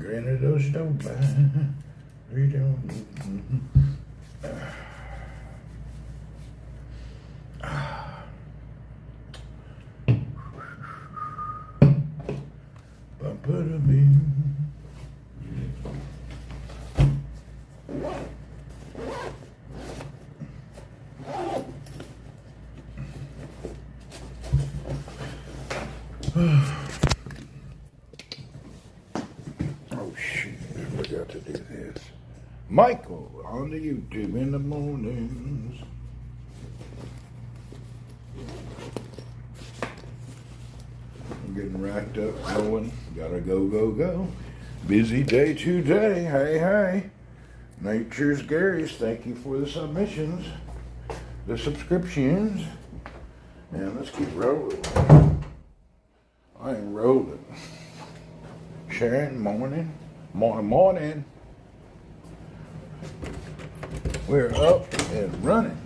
Granny does don't buy. We don't. Bumper-to-me. Oh shoot, I forgot to do this. Michael on the YouTube in the mornings. I'm getting racked up, going. Gotta go. Busy day today. Hey. Nature's Gary's. Thank you for the submissions, the subscriptions. And let's keep rolling. I am rolling. Sharon, morning. We're up and running.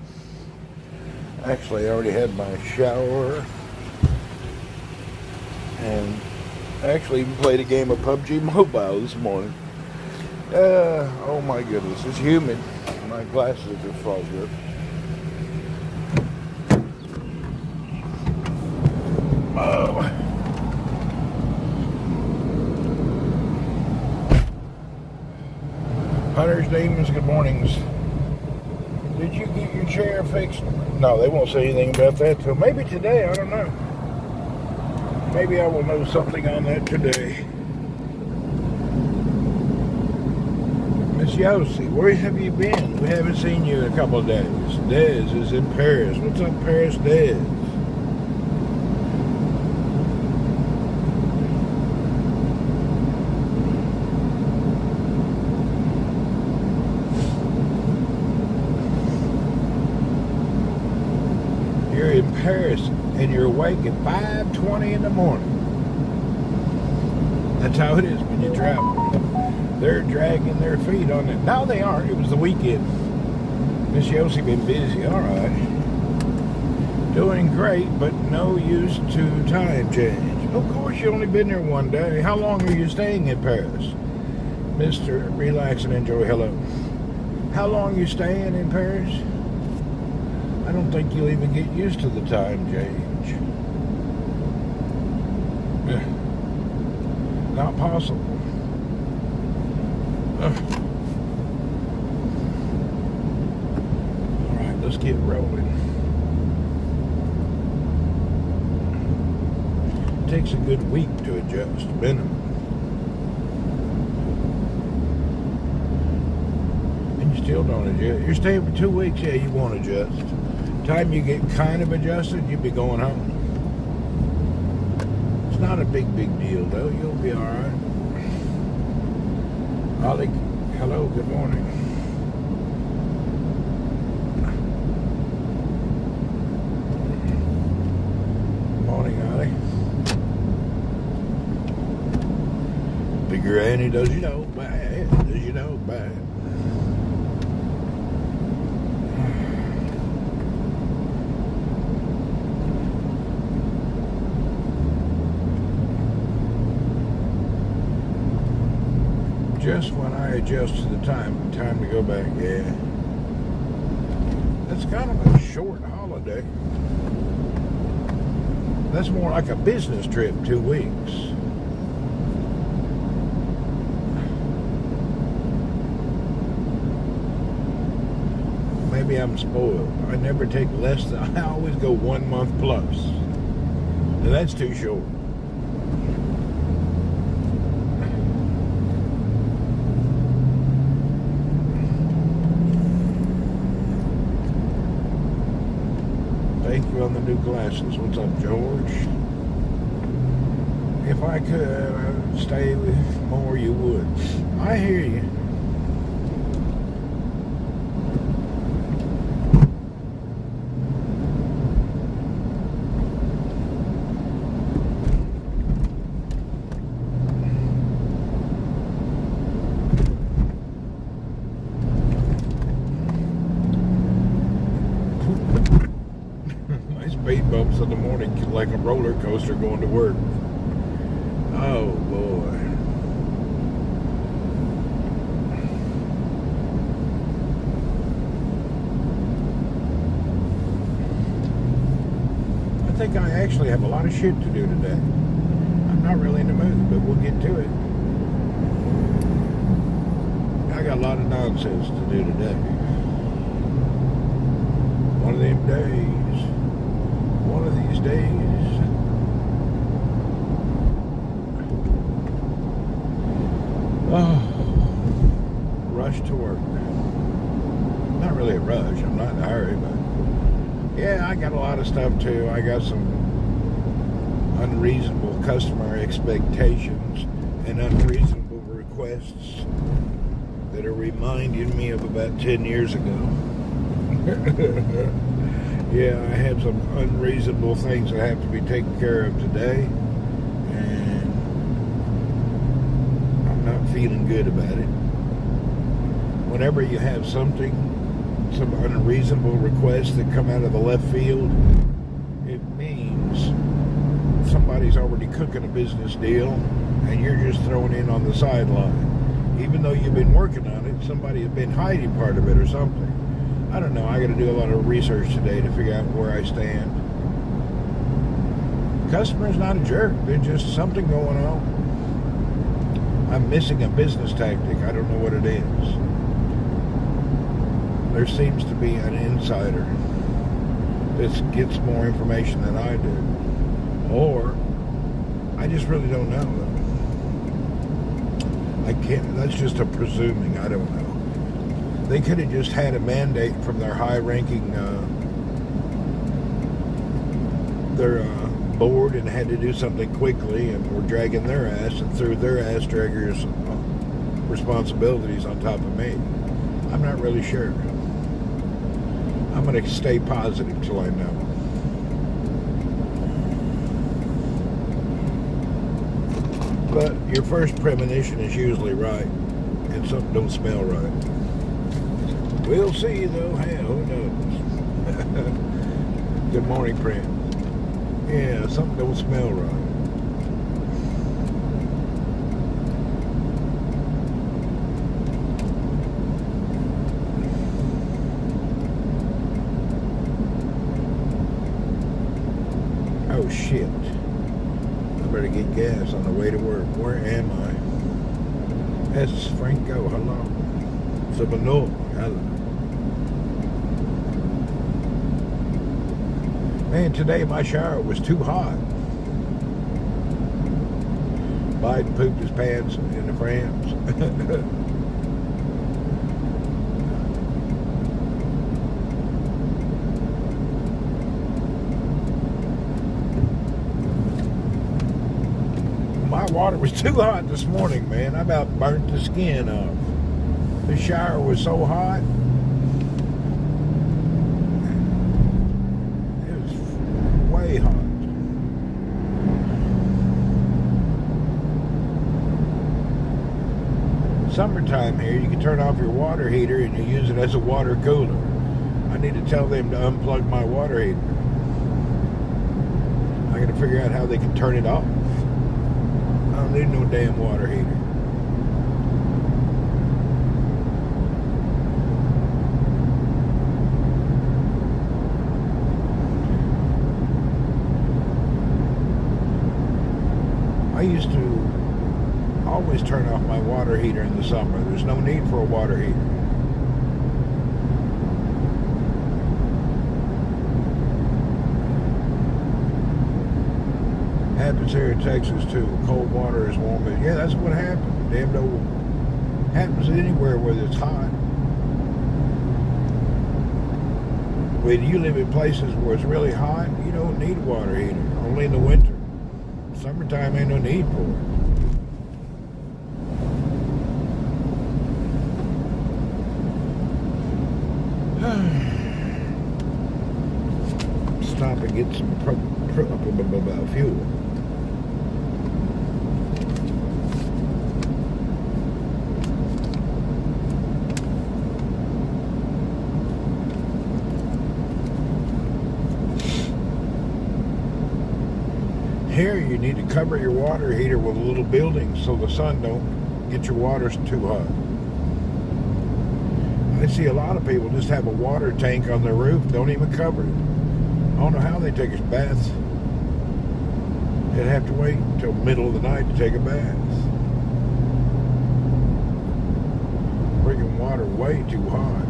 Actually, I already had my shower. And actually even played a game of PUBG Mobile this morning. Oh my goodness, it's humid. My glasses are fogged up. Oh. Hunter's Demons, good mornings. Did you get your chair fixed? No, they won't say anything about that till maybe today, I don't know. Maybe I will know something on that today. Miss Yossi, where have you been? We haven't seen you in a couple of days. Dez is in Paris. What's up, Paris Dez? You're in Paris and you're awake at 5:20 in the morning. That's how it is when you travel. They're dragging their feet on it. No, they aren't. It was the weekend. Miss Yossi been busy. All right. Doing great, but no use to time change. Of course, you only been there one day. How long are you staying in Paris? Mr. Relax and Enjoy, hello. How long are you staying in Paris? I don't think you'll even get used to the time change. Not possible. Alright, let's get rolling. It takes a good week to adjust, minimum. And you still don't adjust. You're staying for 2 weeks, yeah, you won't adjust. Time you get kind of adjusted, you'll be going home. It's not a big deal, though. You'll be alright. Ollie, hello, good morning. Morning, Ollie. Bigger Annie, does you know bad? Does you know bad? Just when I adjust to the time to go back, yeah. That's kind of a short holiday. That's more like a business trip, 2 weeks. Maybe I'm spoiled. I never take less than, I always go 1 month plus. And that's too short. Thank you on the new glasses. What's up, George? If I could stay with more, you would. I hear you. Speed bumps in the morning like a roller coaster going to work. Oh boy. actually have a lot of shit to do today. I'm not really in the mood, but we'll get to it. I got a lot of nonsense to do today. One of them days. One of these days. Oh, rush to work. Not really a rush. I'm not in a hurry, but yeah, I got a lot of stuff too. I got some unreasonable customer expectations and unreasonable requests that are reminding me of about 10 years ago. Yeah, I have some unreasonable things that have to be taken care of today, and I'm not feeling good about it. Whenever you have something, some unreasonable requests that come out of the left field, it means somebody's already cooking a business deal and you're just throwing in on the sideline. Even though you've been working on it, somebody has been hiding part of it or something. I don't know. I got to do a lot of research today to figure out where I stand. Customer's not a jerk. There's just something going on. I'm missing a business tactic. I don't know what it is. There seems to be an insider that gets more information than I do. Or I just really don't know. I can't, that's just a presuming. I don't know. They could have just had a mandate from their high-ranking their board and had to do something quickly, and were dragging their ass and threw their ass draggers responsibilities on top of me. I'm not really sure. I'm going to stay positive till I know. But your first premonition is usually right, and something don't smell right. We'll see, though. Hey, who knows? Good morning, Prince. Yeah, something don't smell right. Oh, shit. I better get gas on the way to work. Where am I? That's Franco. Hello. Sabano. Hello. Man, today my shower was too hot. Biden pooped his pants in the France. My water was too hot this morning, man. I about burnt the skin off. The shower was so hot. Hot. Summertime here, you can turn off your water heater and you use it as a water cooler. I need to tell them to unplug my water heater. I got to figure out how they can turn it off. I don't need no damn water heater. I used to always turn off my water heater in the summer. There's no need for a water heater. Happens here in Texas too. Cold water is warm. Yeah, that's what happened. Damn no. Happens anywhere where it's hot. When you live in places where it's really hot, you don't need a water heater. Only in the winter. Summertime ain't no need for it. Stop and get some fuel. Here you need to cover your water heater with a little building so the sun don't get your water too hot. I see a lot of people just have a water tank on their roof, don't even cover it. I don't know how they take a bath. They'd have to wait until middle of the night to take a bath. Freaking water way too hot.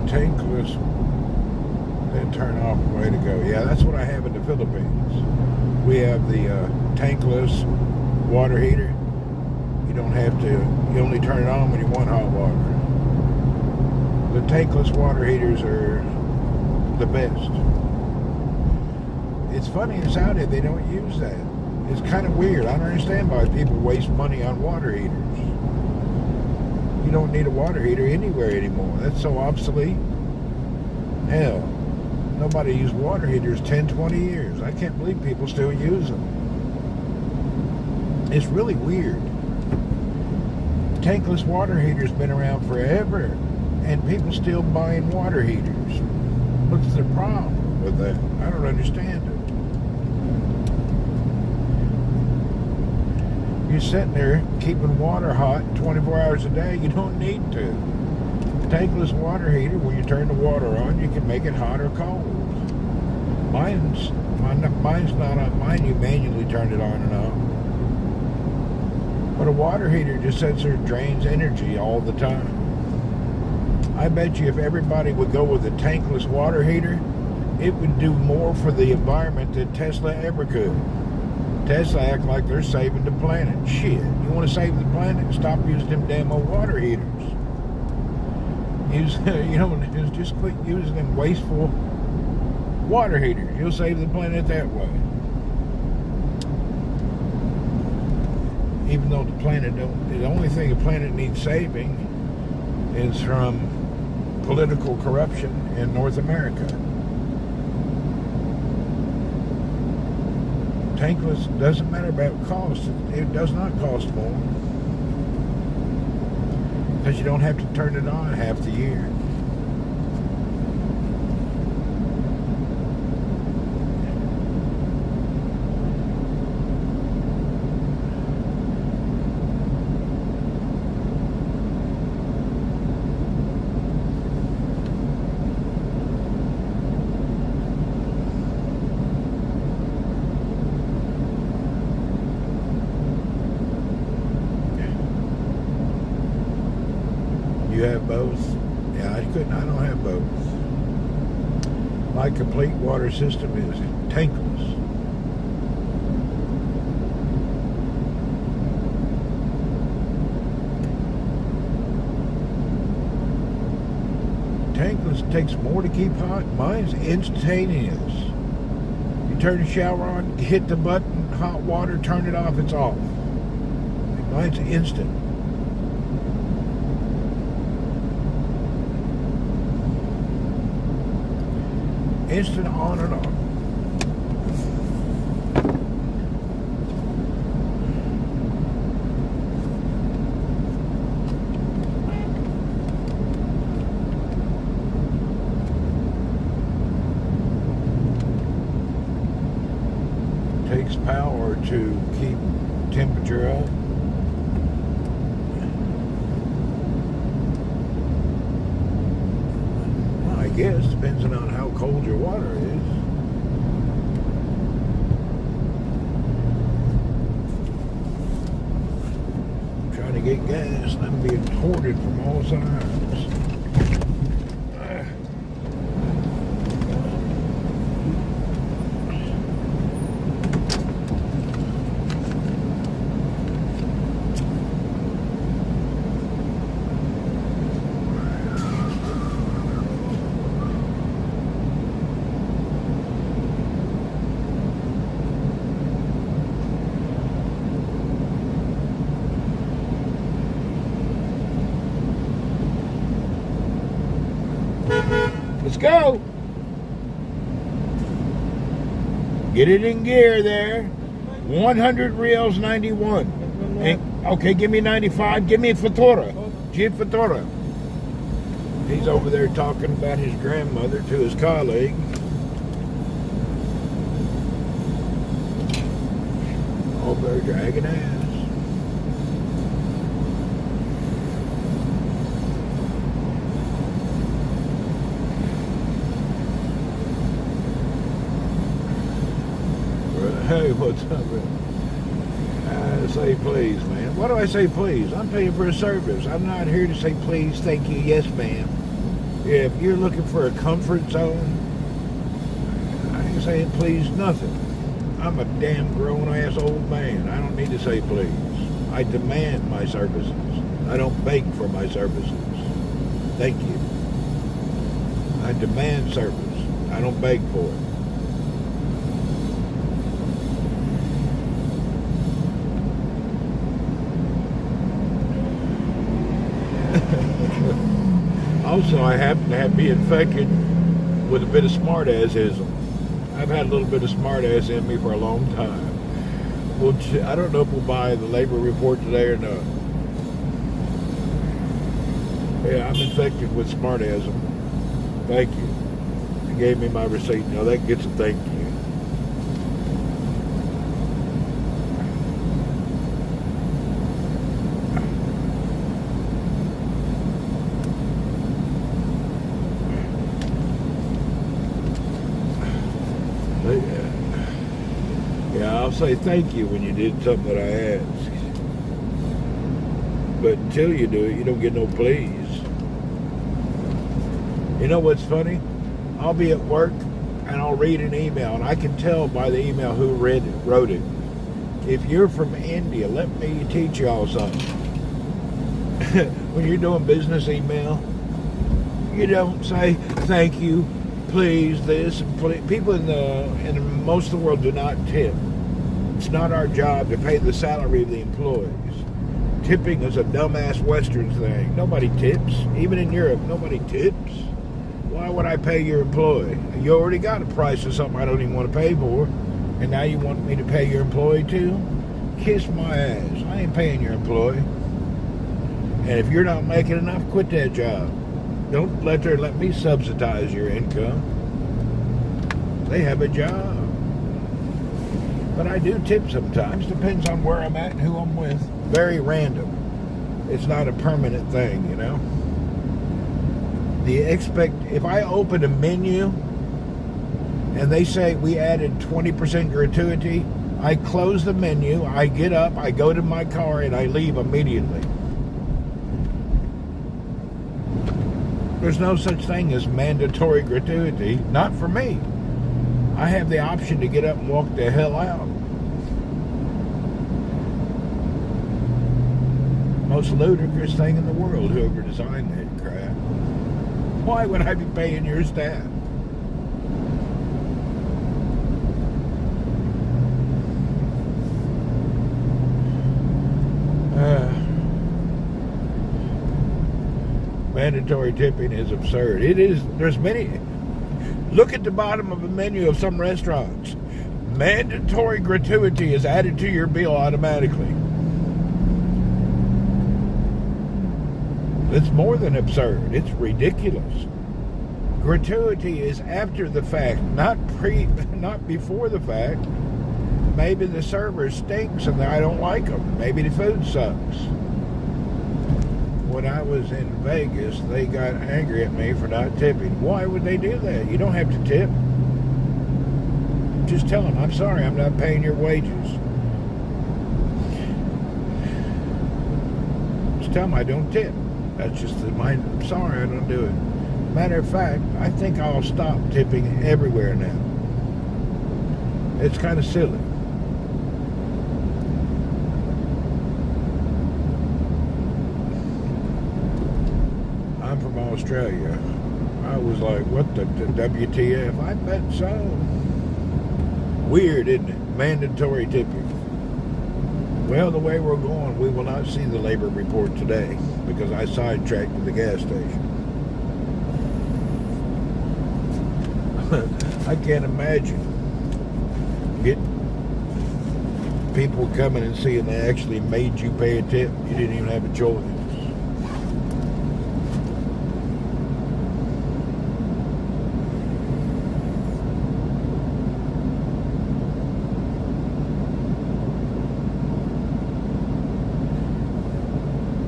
Tankless, then turn off, way to go. Yeah, that's what I have in the Philippines. We have the tankless water heater. You don't have to, you only turn it on when you want hot water. The tankless water heaters are the best. It's funny in Saudi they don't use that. It's kind of weird. I don't understand why people waste money on water heaters. You don't need a water heater anywhere anymore. That's so obsolete. Hell, nobody used water heaters 10, 20 years. I can't believe people still use them. It's really weird. Tankless water heaters been around forever, and people still buying water heaters. What's the problem with that? I don't understand it. You're sitting there keeping water hot 24 hours a day. You don't need to. Tankless water heater, when you turn the water on, you can make it hot or cold. Mine's not on. Mine, you manually turn it on and off. But a water heater just sits there and drains energy all the time. I bet you if everybody would go with a tankless water heater, it would do more for the environment than Tesla ever could. Tesla act like they're saving the planet. Shit, you want to save the planet? Stop using them damn old water heaters. Just quit using them wasteful water heaters. You'll save the planet that way. Even though the only thing the planet needs saving is from political corruption in North America. Tankless doesn't matter about cost. It does not cost more. Because you don't have to turn it on half the year. You have both? Yeah, I don't have both. My complete water system is tankless. Tankless takes more to keep hot. Mine's instantaneous. You turn the shower on, hit the button, hot water, turn it off, it's off. Mine's instant. Instant on and off. Takes power to keep temperature up. I guess, depends on how cold your water is. I'm trying to get gas and I'm being hoarded from all sides. Let's go. Get it in gear there. 100 reals, 91. And, okay, give me 95. Give me a fatura. Give fatura. He's over there talking about his grandmother to his colleague. Over there dragging ass. Hey, what's up, man? Say please, man. Why do I say please? I'm paying for a service. I'm not here to say please, thank you, yes, ma'am. If you're looking for a comfort zone, I ain't saying please nothing. I'm a damn grown-ass old man. I don't need to say please. I demand my services. I don't beg for my services. Thank you. I demand service. I don't beg for it. Also, I happen to be infected with a bit of smartassism. I've had a little bit of smartass in me for a long time. Well, I don't know if we'll buy the labor report today or not. Yeah, I'm infected with smartasm. Thank you. They gave me my receipt. Now that gets a thank you. Yeah, I'll say thank you when you did something that I asked. But until you do it, you don't get no please. You know what's funny? I'll be at work and I'll read an email, and I can tell by the email who wrote it. If you're from India, let me teach y'all something. When you're doing business email, you don't say thank you, please, this, and please. People in most of the world do not tip. It's not our job to pay the salary of the employees. Tipping is a dumbass Western thing. Nobody tips. Even in Europe, nobody tips. Why would I pay your employee? You already got a price of something I don't even want to pay for, and now you want me to pay your employee too? Kiss my ass. I ain't paying your employee. And if you're not making enough, quit that job. Don't let me subsidize your income. They have a job. But I do tip sometimes. Depends on where I'm at and who I'm with. Very random. It's not a permanent thing, you know. If I open a menu and they say we added 20% gratuity, I close the menu, I get up, I go to my car, and I leave immediately. There's no such thing as mandatory gratuity, not for me. I have the option to get up and walk the hell out. Most ludicrous thing in the world, whoever designed that crap. Why would I be paying your staff? Mandatory tipping is absurd. It is. There's many. Look at the bottom of a menu of some restaurants. Mandatory gratuity is added to your bill automatically. It's more than absurd. It's ridiculous. Gratuity is after the fact, not before the fact. Maybe the server stinks and I don't like them. Maybe the food sucks. When I was in Vegas, they got angry at me for not tipping. Why would they do that? You don't have to tip. Just tell them, I'm sorry, I'm not paying your wages. Just tell them I don't tip. That's just I'm sorry, I don't do it. Matter of fact, I think I'll stop tipping everywhere now. It's kind of silly. I'm from Australia. I was like, what the WTF? I bet so. Weird, isn't it? Mandatory tipping. Well, the way we're going, we will not see the labor report today because I sidetracked to the gas station. I can't imagine getting people coming and seeing they actually made you pay a tip. You didn't even have a choice.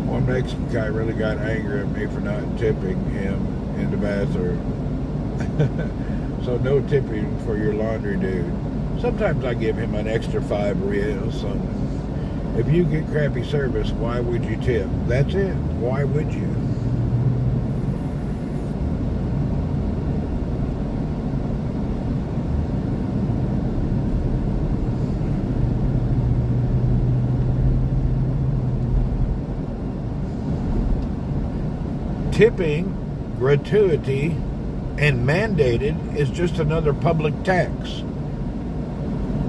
One Mexican guy really got angry at me for not tipping him in the bathroom. So no tipping for your laundry dude. Sometimes I give him an extra 5 reals. So if you get crappy service, why would you tip? That's it. Why would you? Tipping, gratuity, and mandated is just another public tax.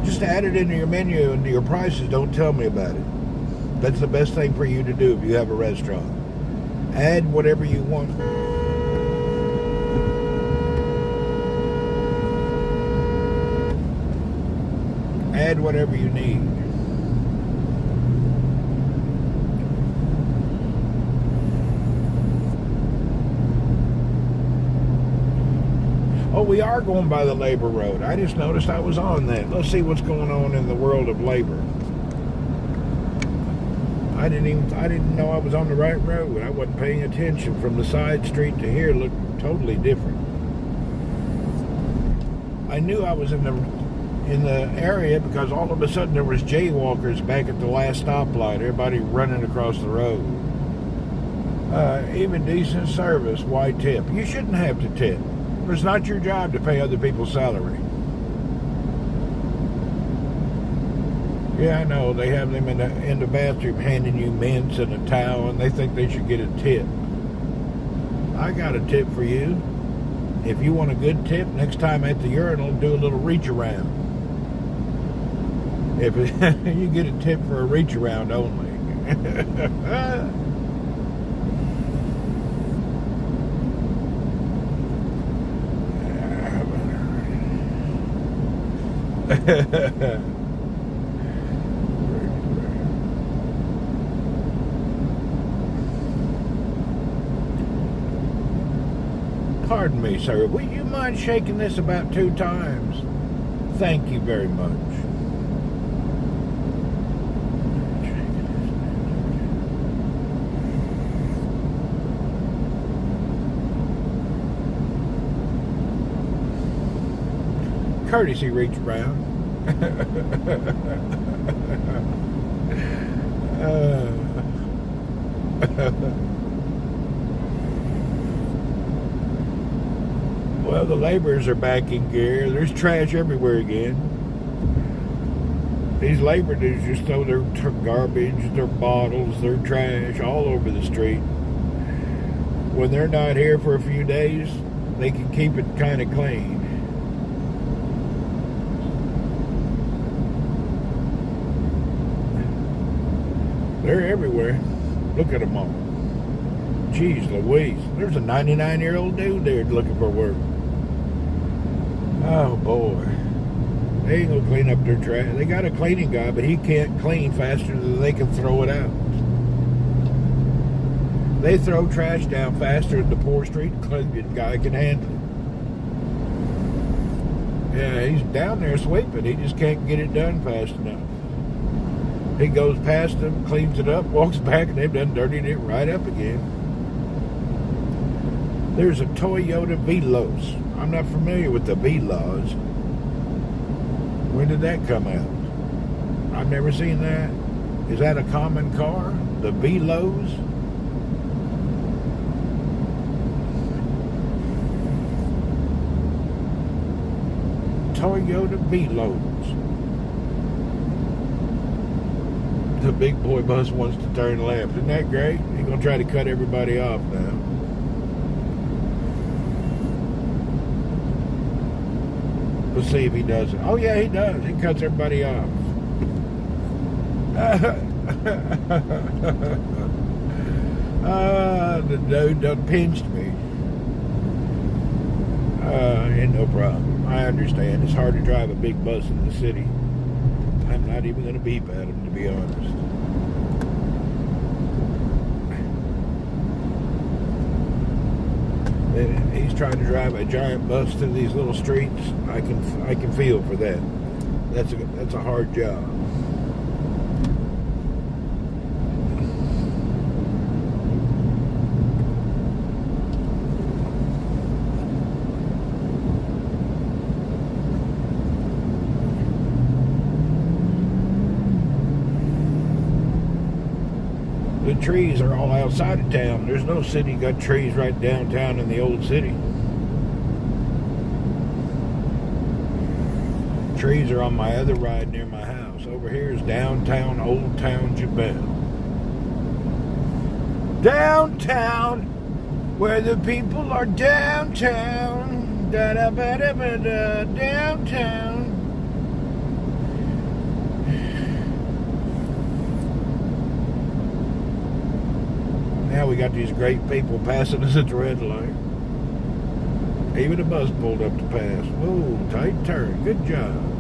Just add it into your menu and your prices. Don't tell me about it. That's the best thing for you to do if you have a restaurant. Add whatever you want. Add whatever you need. Oh, we are going by the labor road. I just noticed I was on that. Let's see what's going on in the world of labor. I didn't know I was on the right road. I wasn't paying attention. From the side street to here looked totally different. I knew I was in the area because all of a sudden there was jaywalkers back at the last stoplight. Everybody running across the road. Even decent service, why tip? You shouldn't have to tip. It's not your job to pay other people's salary. Yeah, I know. They have them in the bathroom handing you mints and a towel, and they think they should get a tip. I got a tip for you. If you want a good tip, next time at the urinal, do a little reach around. If you get a tip for a reach around only. Pardon me, sir. Would you mind shaking this about 2 times? Thank you very much. Courtesy reach around. Well, the laborers are back in gear. There's trash everywhere again. These labor dudes just throw their garbage, their bottles, their trash all over the street. When they're not here for a few days, they can keep it kind of clean. They're everywhere. Look at them all. Jeez Louise. There's a 99-year-old dude there looking for work. Oh, boy. They ain't gonna clean up their trash. They got a cleaning guy, but he can't clean faster than they can throw it out. They throw trash down faster than the poor street cleaning guy can handle it. Yeah, he's down there sweeping. He just can't get it done fast enough. He goes past them, cleans it up, walks back, and they've done dirtied it right up again. There's a Toyota Velos. I'm not familiar with the Velos. When did that come out? I've never seen that. Is that a common car? The Velos? Toyota Velos. The big boy bus wants to turn left. Isn't that great? He's going to try to cut everybody off now. Let's see if he does it. Oh, yeah, he does. He cuts everybody off. The dude done pinched me. Ain't no problem. I understand. It's hard to drive a big bus in the city. I'm not even going to beep at him, to be honest. He's trying to drive a giant bus through these little streets. I can feel for that. That's a hard job. trees are all outside of town. There's no city got trees right downtown in the old city. Trees are on my other ride near my house. Over here is downtown, Old Town Jabal. Downtown, where the people are downtown. Da-da-ba-da-ba-da, downtown. Now we got these great people passing us at the red light. Even a bus pulled up to pass. Whoa, tight turn. Good job.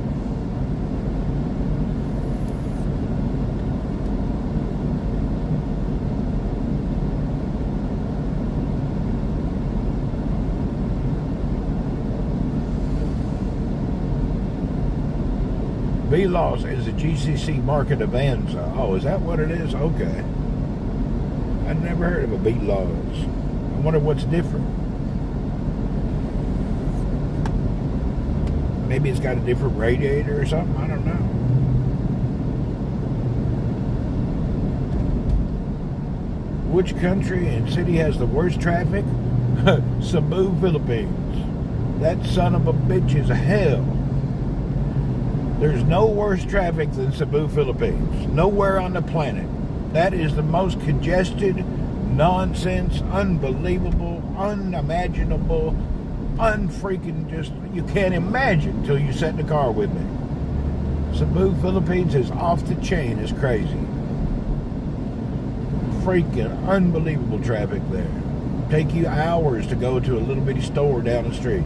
B-Loss is a GCC market Avanza. Oh, is that what it is? Okay. I'd never heard of a B-Loss. I wonder what's different. Maybe it's got a different radiator or something. I don't know. Which country and city has the worst traffic? Cebu, Philippines. That son of a bitch is hell. There's no worse traffic than Cebu, Philippines. Nowhere on the planet. That is the most congested, nonsense, unbelievable, unimaginable, unfreaking, just, you can't imagine until you sit in the car with me. Cebu, Philippines is off the chain. It's crazy. Freaking unbelievable traffic there. Take you hours to go to a little bitty store down the street.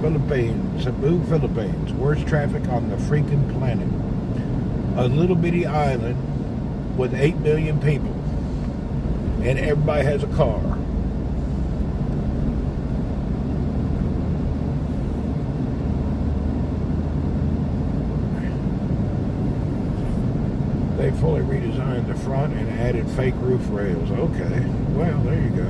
Philippines, Cebu, Philippines. Worst traffic on the freaking planet. A little bitty island with 8 million people. And everybody has a car. They fully redesigned the front and added fake roof rails. Okay, well, there you go.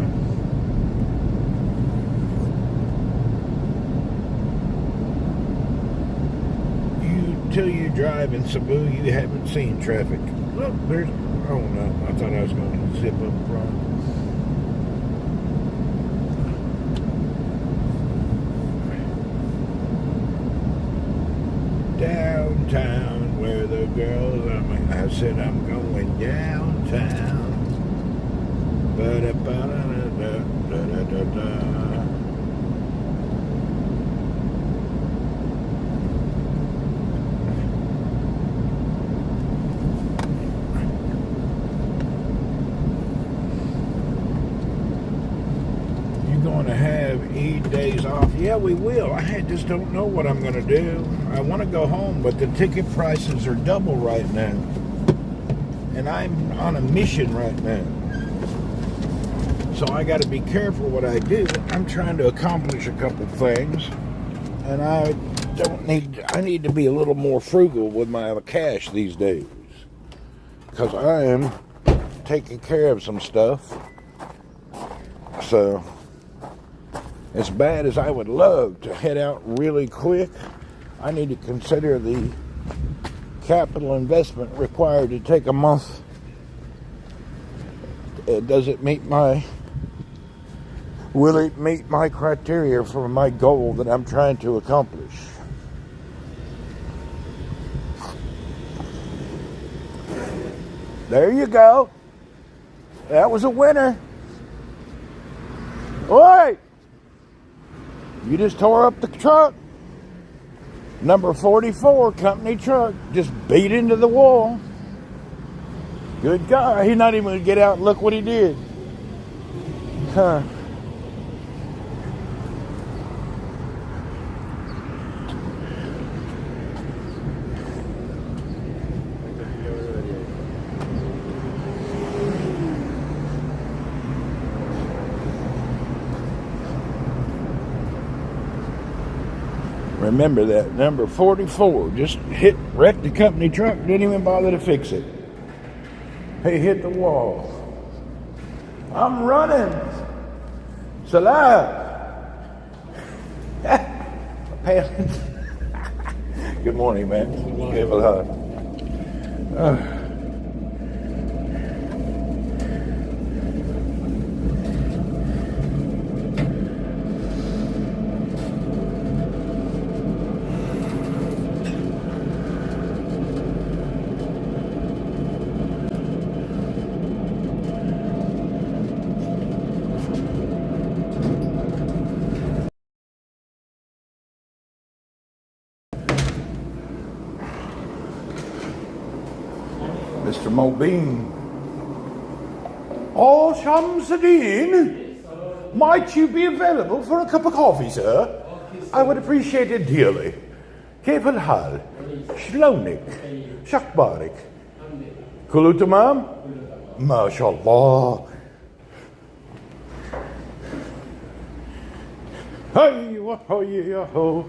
Until you drive in Cebu, you haven't seen traffic. Look, there's... Oh, no. I thought I was going to zip up front. Downtown, where the girls are... I said I'm going downtown. Ba-da-ba-da-da-da-da-da-da. To have Eid days off. Yeah, we will. I just don't know what I'm going to do. I want to go home, but the ticket prices are double right now. And I'm on a mission right now. So I got to be careful what I do. I'm trying to accomplish a couple things. And I need to be a little more frugal with my cash these days. Because I am taking care of some stuff. So... as bad as I would love to head out really quick, I need to consider the capital investment required to take a month. Will it meet my criteria for my goal that I'm trying to accomplish? There you go. That was a winner. Oi! You just tore up the truck. Number 44 company truck just beat into the wall. Good guy. He's not even going to get out and look what he did. Huh. Remember that. Number 44 just wrecked the company truck. Didn't even bother to fix it. He hit the wall. I'm running. It's alive. Good morning, man. Good morning. Mr. Mobeen. Oh, Shamsuddin, might you be available for a cup of coffee, sir? I would appreciate it dearly. كيف الحال؟ شلونك؟ شخبارك؟ كله تمام؟ ما شاء الله. هيا هيا هو.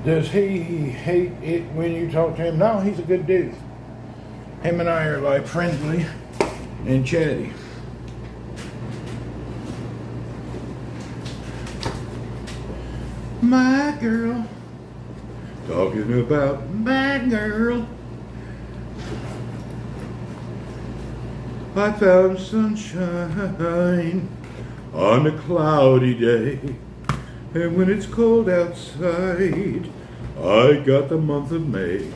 Does he hate it when you talk to him? No, he's a good dude. Him and I are like friendly and chatty. My girl. Talking about my girl. I found sunshine on a cloudy day. And when it's cold outside, I got the month of May.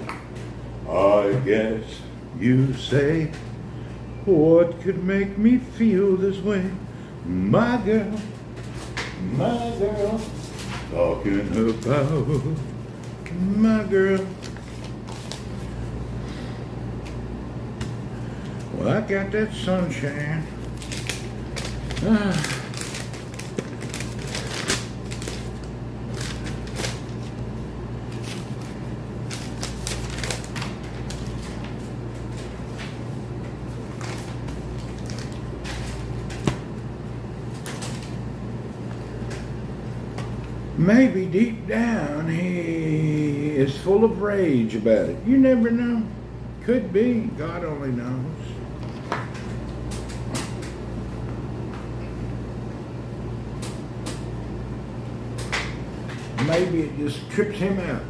I guess you say, what could make me feel this way? My girl, talking about my girl. Well, I got that sunshine. Maybe deep down he is full of rage about it. You never know. Could be. God only knows. Maybe it just trips him out.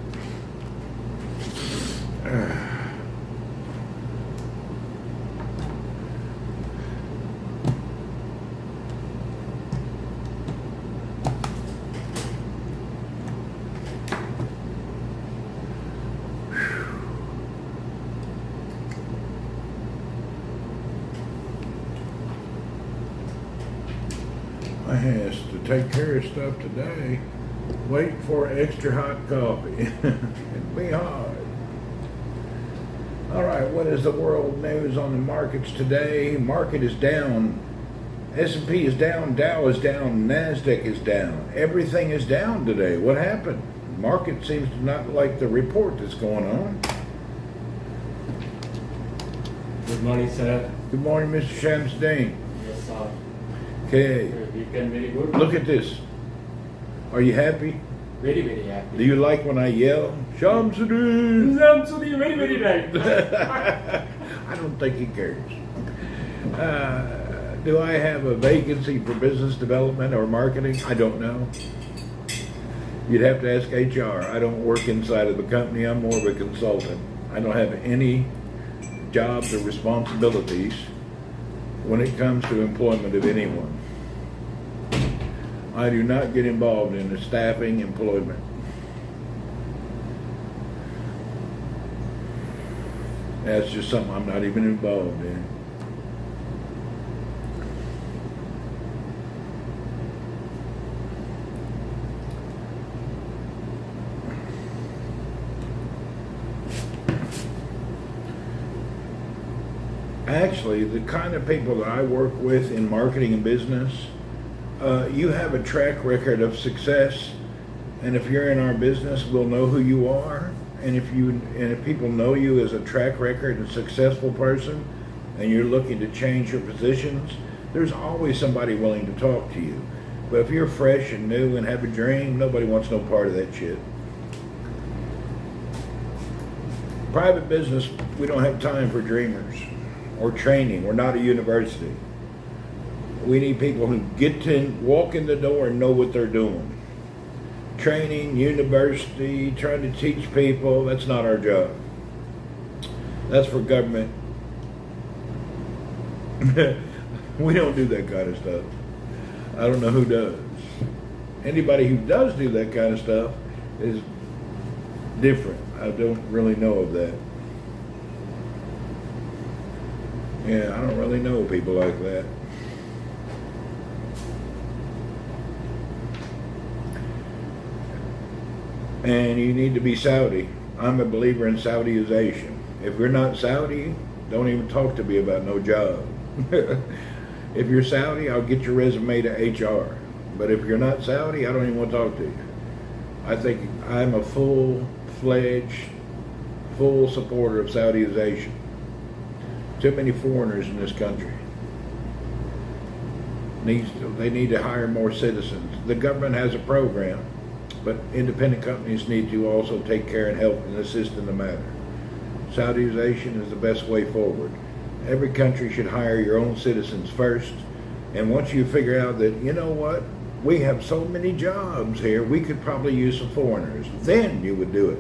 I has to take care of stuff today. Wait for extra hot coffee. It'd be hard. All right, what is the world news on the markets today? Market is down. S&P is down. Dow is down. NASDAQ is down. Everything is down today. What happened? Market seems to not like the report that's going on. Good morning, sir. Good morning, Mr. Shamsuddin. Yes, sir. Okay. Weekend very good. Look at this. Are you happy? Very, very happy. Do you like when I yell? Shamsuddin! Shamsuddin, very, very right. I don't think he cares. Do I have a vacancy for business development or marketing? I don't know. You'd have to ask HR. I don't work inside of the company. I'm more of a consultant. I don't have any jobs or responsibilities when it comes to employment of anyone. I do not get involved in the staffing employment. That's just something I'm not even involved in. Actually, the kind of people that I work with in marketing and business, you have a track record of success, and if you're in our business, we'll know who you are. And if people know you as a track record and successful person, and you're looking to change your positions, there's always somebody willing to talk to you. But if you're fresh and new and have a dream, nobody wants no part of that shit. Private business, we don't have time for dreamers or training. We're not a university. We need people who get to walk in the door and know what they're doing. Training, university, trying to teach people, that's not our job. That's for government. We don't do that kind of stuff. I don't know who does. Anybody who does do that kind of stuff is different. I don't really know of that. Yeah, I don't really know people like that. And you need to be Saudi. I'm a believer in Saudiization. If you're not Saudi, don't even talk to me about no job. If you're Saudi, I'll get your resume to HR. But if you're not Saudi, I don't even want to talk to you. I think I'm a full-fledged, full supporter of Saudiization. Too many foreigners in this country. They need to hire more citizens. The government has a program, but independent companies need to also take care and help and assist in the matter. Saudiization is the best way forward. Every country should hire your own citizens first, and once you figure out that, you know what, we have so many jobs here, we could probably use some foreigners, then you would do it.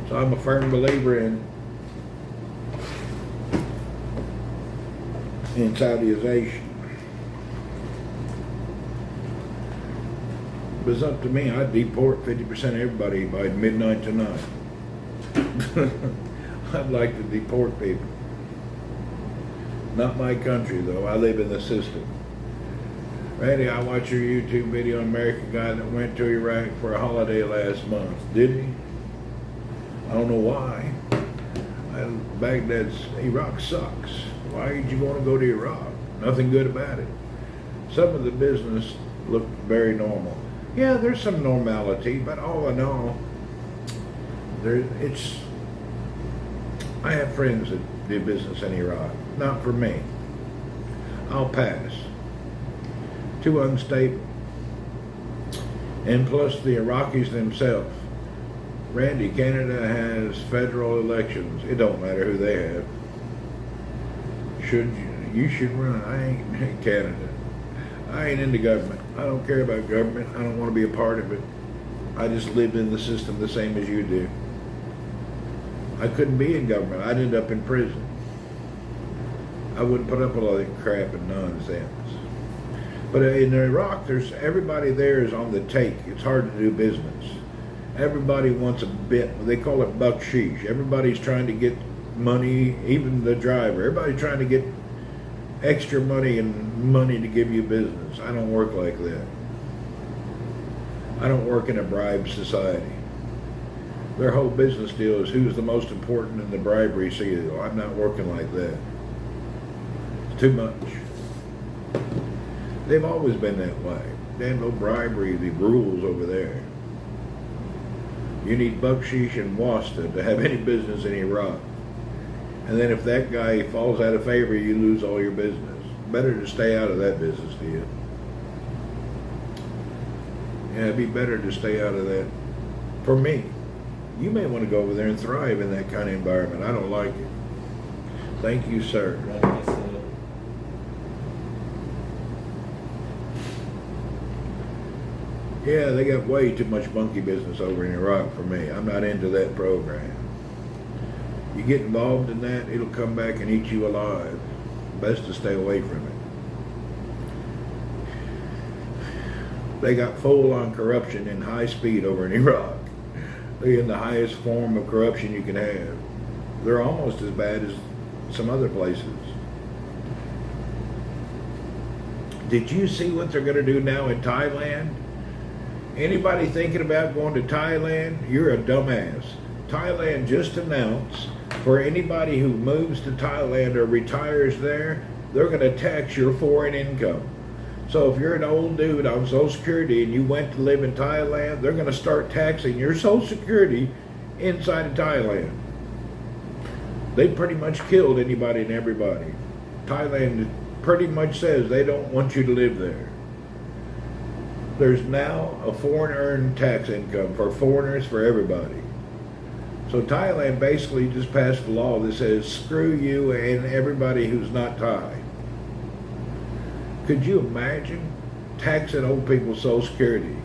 So I'm a firm believer in Saudiization. If it was up to me, I'd deport 50% of everybody by midnight tonight. I'd like to deport people. Not my country, though. I live in the system. Randy, I watched your YouTube video on an American guy that went to Iraq for a holiday last month. Did he? I don't know why. Iraq sucks. Why did you want to go to Iraq? Nothing good about it. Some of the business looked very normal. Yeah, there's some normality, but all in all, I have friends that do business in Iraq. Not for me. I'll pass. Too unstable. And plus the Iraqis themselves. Randy, Canada has federal elections. It don't matter who they have. You should run. I ain't Canada. I ain't into government. I don't care about government. I don't want to be a part of it. I just lived in the system the same as you do. I couldn't be in government. I'd end up in prison. I wouldn't put up with all that crap and nonsense. But in Iraq, everybody there is on the take. It's hard to do business. Everybody wants a bit. They call it bucksheesh. Everybody's trying to get money, even the driver. Everybody's trying to get extra money and money to give you business. I don't work like that. I don't work in a bribe society. Their whole business deal is who's the most important in the bribery scale. I'm not working like that. It's too much. They've always been that way. Damn no bribery, the rules over there. You need bucksheesh and wasta to have any business in Iraq. And then if that guy falls out of favor, you lose all your business. Better to stay out of that business, do you? Yeah, it'd be better to stay out of that. For me, you may want to go over there and thrive in that kind of environment. I don't like it. Thank you, sir. Yeah, they got way too much monkey business over in Iraq for me. I'm not into that program. You get involved in that, it'll come back and eat you alive. Best to stay away from it. They got full-on corruption in high speed over in Iraq. They're in the highest form of corruption you can have. They're almost as bad as some other places. Did you see what they're going to do now in Thailand? Anybody thinking about going to Thailand? You're a dumbass. Thailand just announced for anybody who moves to Thailand or retires there, they're going to tax your foreign income. So if you're an old dude on Social Security and you went to live in Thailand, they're going to start taxing your Social Security inside of Thailand. They pretty much killed anybody and everybody. Thailand pretty much says they don't want you to live there. There's now a foreign earned tax income for foreigners, for everybody. So Thailand basically just passed a law that says screw you and everybody who's not Thai. Could you imagine taxing old people's Social Security?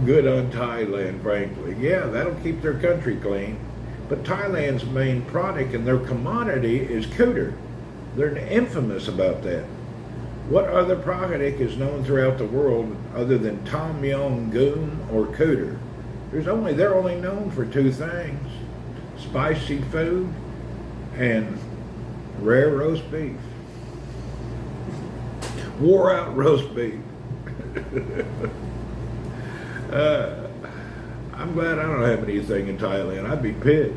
Good on Thailand, frankly. Yeah, that'll keep their country clean. But Thailand's main product and their commodity is cooter. They're infamous about that. What other product is known throughout the world other than Tom Yum Goong or cooter? They're only known for two things. spicy food, and rare roast beef. Wore out roast beef. I'm glad I don't have anything in Thailand. I'd be pissed.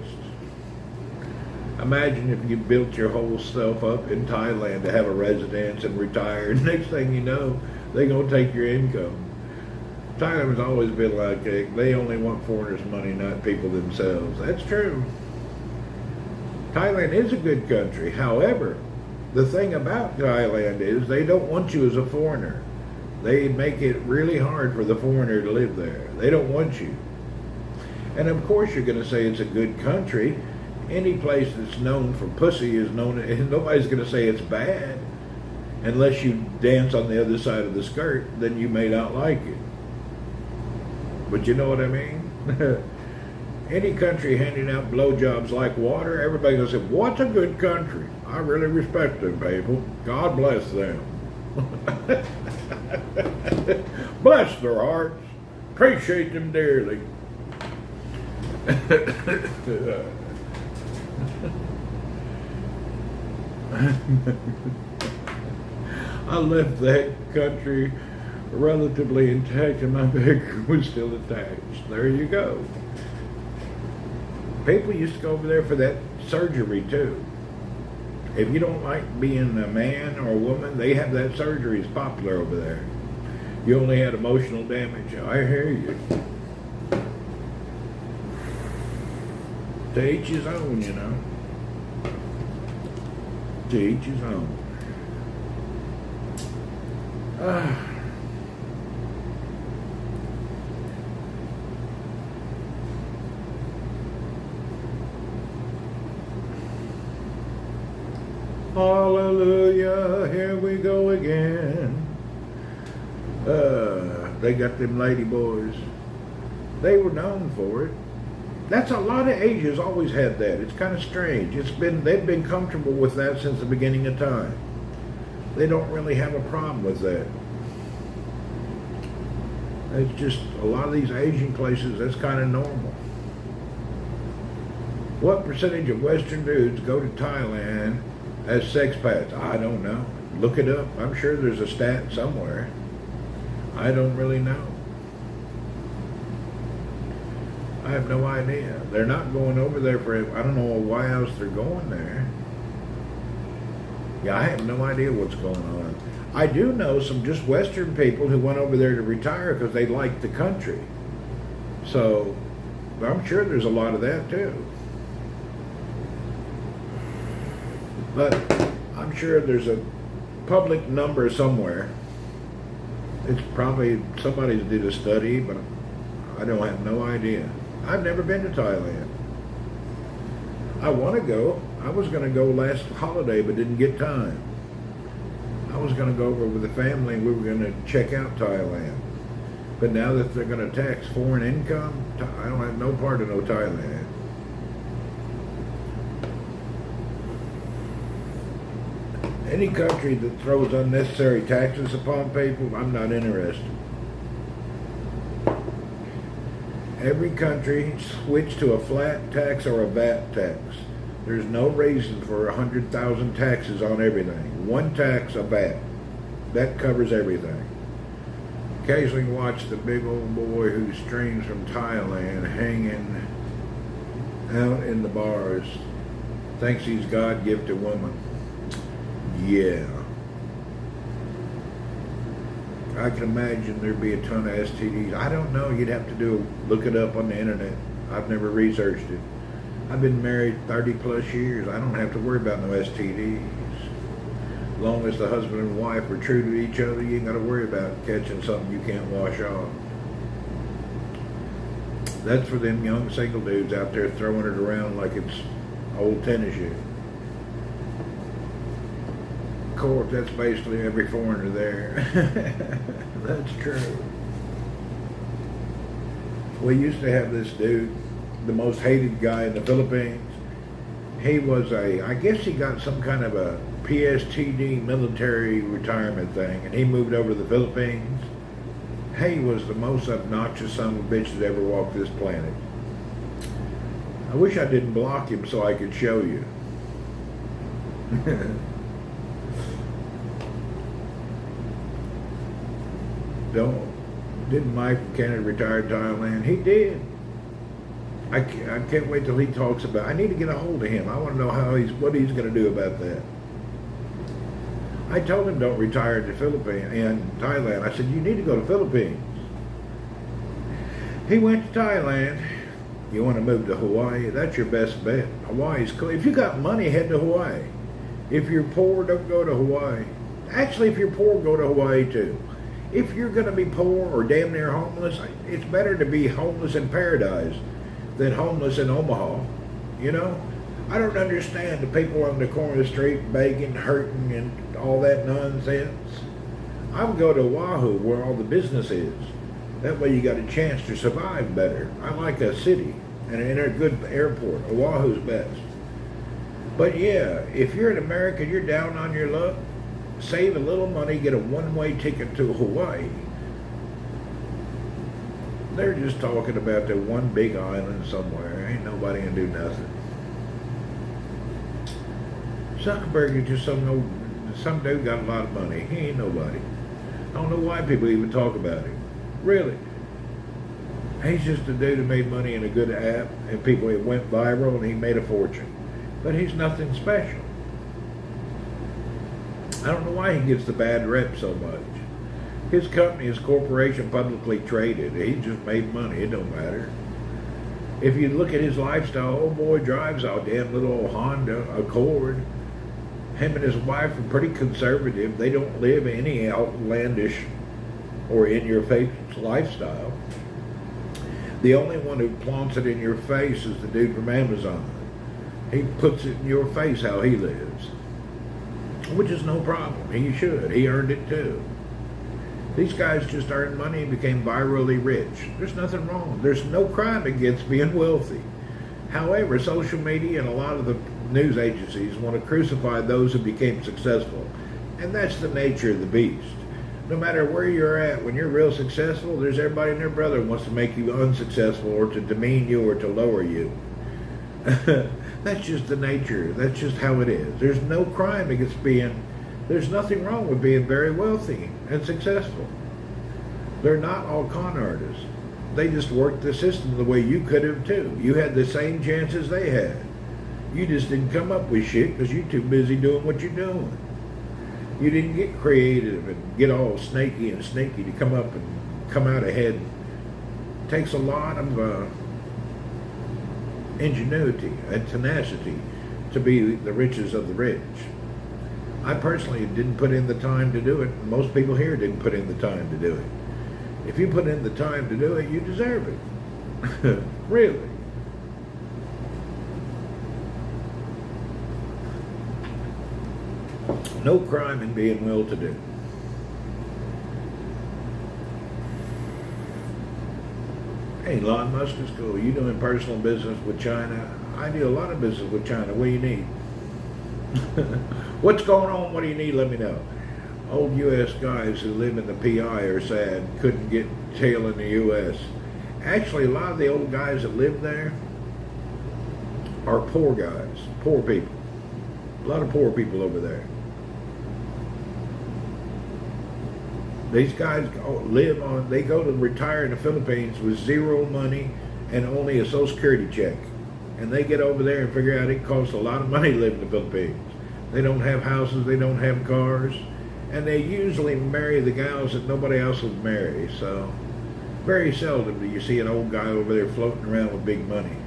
Imagine if you built your whole stuff up in Thailand to have a residence and retire. Next thing you know, they're going to take your income. Thailand has always been like that. They only want foreigners' money, not people themselves. That's true. Thailand is a good country. However, the thing about Thailand is they don't want you as a foreigner. They make it really hard for the foreigner to live there. They don't want you. And of course you're going to say it's a good country. Any place that's known for pussy is known, and nobody's going to say it's bad. Unless you dance on the other side of the skirt, then you may not like it. But you know what I mean? Any country handing out blowjobs like water, everybody's going to say, what's a good country? I really respect them people. God bless them. Bless their hearts. Appreciate them dearly. I left that country relatively intact and my bedroom was still attached. There you go. People used to go over there for that surgery too. If you don't like being a man or a woman, they have that surgery. It's popular over there. You only had emotional damage. I hear you. To each his own, you know. To each his own. Hallelujah, here we go again. They got them lady boys. They were known for it. That's a lot of Asia's always had that. It's kind of strange. They've been comfortable with that since the beginning of time. They don't really have a problem with that. It's just a lot of these Asian places, that's kind of normal. What percentage of Western dudes go to Thailand as sexpats? I don't know. Look it up. I'm sure there's a stat somewhere. I don't really know. I have no idea. They're not going over there for, I don't know why else they're going there. Yeah, I have no idea what's going on. I do know some just Western people who went over there to retire because they liked the country. So, I'm sure there's a lot of that too. But I'm sure there's a public number somewhere. It's probably somebody did a study, but I don't have no idea. I've never been to Thailand. I want to go. I was going to go last holiday, but didn't get time. I was going to go over with the family and we were going to check out Thailand. But now that they're going to tax foreign income, I don't have no part of no Thailand. Any country that throws unnecessary taxes upon people, I'm not interested. Every country switch to a flat tax or a VAT tax. There's no reason for 100,000 taxes on everything. One tax, a VAT. That covers everything. Occasionally watch the big old boy who streams from Thailand hanging out in the bars. Thinks he's God-gifted woman. Yeah. I can imagine there'd be a ton of STDs. I don't know. You'd have to look it up on the internet. I've never researched it. I've been married 30 plus years. I don't have to worry about no STDs. As long as the husband and wife are true to each other, you ain't got to worry about catching something you can't wash off. That's for them young single dudes out there throwing it around like it's old tennis shoe. Of course, that's basically every foreigner there. That's true. We used to have this dude, the most hated guy in the Philippines. He was I guess he got some kind of a PSTD military retirement thing, and he moved over to the Philippines. He was the most obnoxious son of a bitch that ever walked this planet. I wish I didn't block him so I could show you. Didn't Mike Kennedy retire to Thailand? He did. I can't wait till he talks about it. I need to get a hold of him. I want to know what he's going to do about that. I told him don't retire to Philippines and Thailand. I said, you need to go to Philippines. He went to Thailand. You want to move to Hawaii? That's your best bet. Hawaii's cool. If you got money, head to Hawaii. If you're poor, don't go to Hawaii. Actually, if you're poor, go to Hawaii too. If you're going to be poor or damn near homeless, it's better to be homeless in paradise than homeless in Omaha. You know? I don't understand the people on the corner of the street begging, hurting, and all that nonsense. I would go to Oahu where all the business is. That way you got a chance to survive better. I like a city and a good airport. Oahu's best. But yeah, if you're an American, you're down on your luck, save a little money, get a one-way ticket to Hawaii. They're just talking about the one big island somewhere. Ain't nobody gonna do nothing. Zuckerberg is just some dude got a lot of money. He ain't nobody. I don't know why people even talk about him. Really. He's just a dude who made money in a good app, and people, it went viral, and he made a fortune. But he's nothing special. I don't know why he gets the bad rep so much. His company is corporation publicly traded. He just made money. It don't matter. If you look at his lifestyle, old boy drives a damn little old Honda Accord. Him and his wife are pretty conservative. They don't live any outlandish or in-your-face lifestyle. The only one who flaunts it in your face is the dude from Amazon. He puts it in your face how he lives, which is no problem. He should. He earned it too. These guys just earned money and became virally rich. There's nothing wrong. There's no crime against being wealthy. However, social media and a lot of the news agencies want to crucify those who became successful. And that's the nature of the beast. No matter where you're at, when you're real successful, there's everybody and their brother who wants to make you unsuccessful or to demean you or to lower you. That's just the nature. That's just how it is. There's no crime against there's nothing wrong with being very wealthy and successful. They're not all con artists. They just worked the system the way you could have too. You had the same chances they had. You just didn't come up with shit because you're too busy doing what you're doing. You didn't get creative and get all snaky and sneaky to come up and come out ahead. It takes a lot of ingenuity and tenacity to be the richest of the rich. I personally didn't put in the time to do it. Most people here didn't put in the time to do it. If you put in the time to do it, you deserve it. Really. No crime in being well-to-do. Hey, Elon Musk is cool. You doing personal business with China? I do a lot of business with China. What do you need? What's going on? What do you need? Let me know. Old U.S. guys who live in the PI are sad, couldn't get tail in the U.S. Actually, a lot of the old guys that live there are poor guys, poor people. A lot of poor people over there. These guys they go to retire in the Philippines with zero money and only a Social Security check. And they get over there and figure out it costs a lot of money to live in the Philippines. They don't have houses, they don't have cars, and they usually marry the gals that nobody else would marry. So very seldom do you see an old guy over there floating around with big money,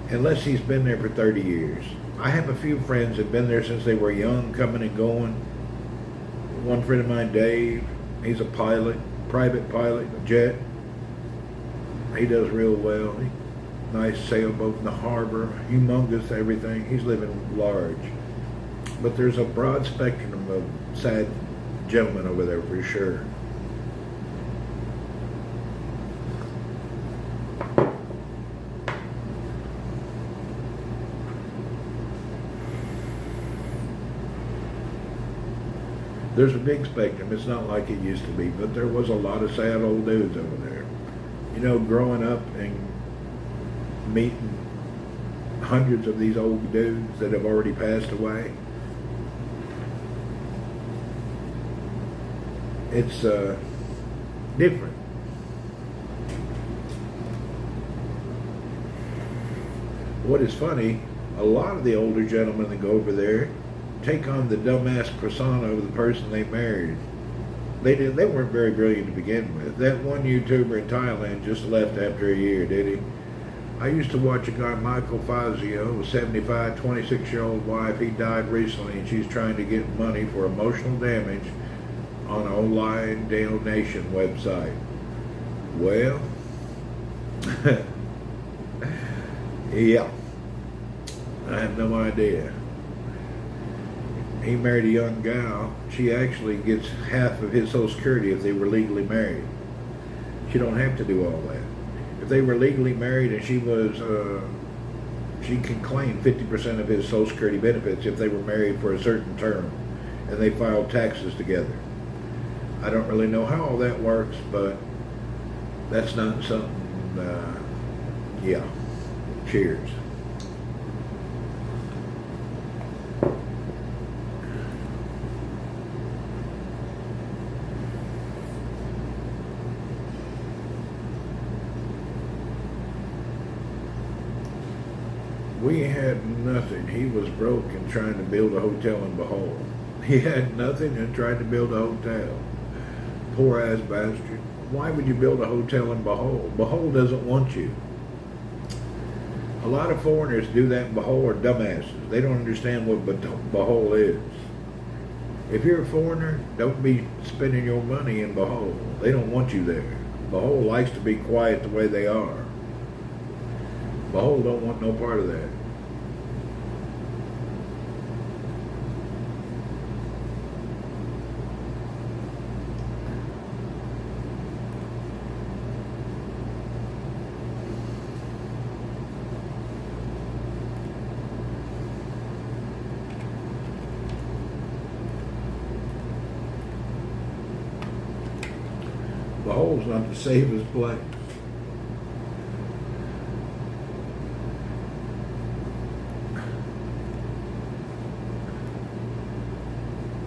unless he's been there for 30 years. I have a few friends that have been there since they were young, coming and going. One friend of mine, Dave, he's a pilot, private pilot, a jet. He does real well. Nice sailboat in the harbor, humongous everything. He's living large. But there's a broad spectrum of sad gentlemen over there for sure. There's a big spectrum. It's not like it used to be, but there was a lot of sad old dudes over there. You know, growing up and meeting hundreds of these old dudes that have already passed away. It's different. What is funny, a lot of the older gentlemen that go over there take on the dumbass persona of the person they married. They weren't very brilliant to begin with. That one YouTuber in Thailand just left after a year, did he? I used to watch a guy, Michael Fazio, a 75, 26-year-old wife. He died recently, and she's trying to get money for emotional damage on an online donation website. Well, yeah, I have no idea. He married a young gal. She actually gets half of his Social Security if they were legally married. She don't have to do all that. If they were legally married and she can claim 50% of his Social Security benefits if they were married for a certain term and they filed taxes together. I don't really know how all that works, but that's not something, yeah. Cheers. We had nothing. He was broke and trying to build a hotel in Behold. He had nothing and tried to build a hotel. Poor ass bastard. Why would you build a hotel in Behold? Behold doesn't want you. A lot of foreigners do that in Behold are dumbasses. They don't understand what Behold is. If you're a foreigner, don't be spending your money in Behold. They don't want you there. Behold likes to be quiet the way they are. Behold don't want no part of that. Behold's not the safest place.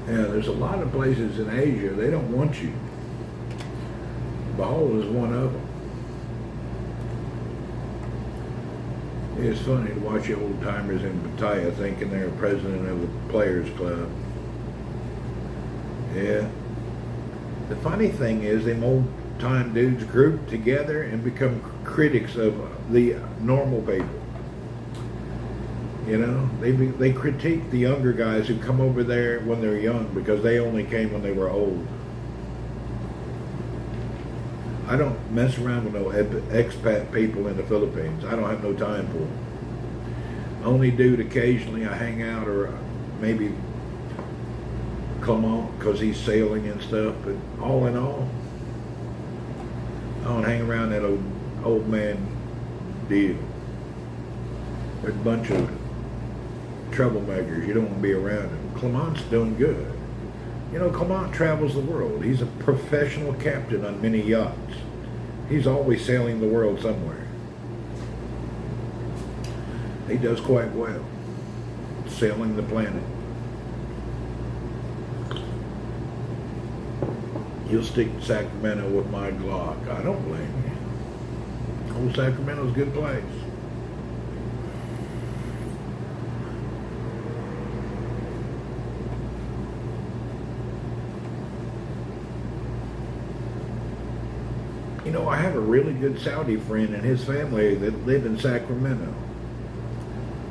Yeah, there's a lot of places in Asia, they don't want you. Behold is one of them. It's funny to watch the old timers in Pattaya thinking they're president of the Players Club. Yeah. The funny thing is, them old time dudes group together and become critics of the normal people. You know, they critique the younger guys who come over there when they're young because they only came when they were old. I don't mess around with no expat people in the Philippines. I don't have no time for them. Only dude occasionally I hang out, or maybe Clement because he's sailing and stuff. But all in all, I don't hang around that old man deal. There's a bunch of troublemakers. You don't want to be around him. Clement's doing good. You know, Clement travels the world. He's a professional captain on many yachts. He's always sailing the world somewhere. He does quite well, sailing the planet. He'll stick to Sacramento with my Glock. I don't blame you. Old Sacramento's a good place. You know, I have a really good Saudi friend and his family that live in Sacramento.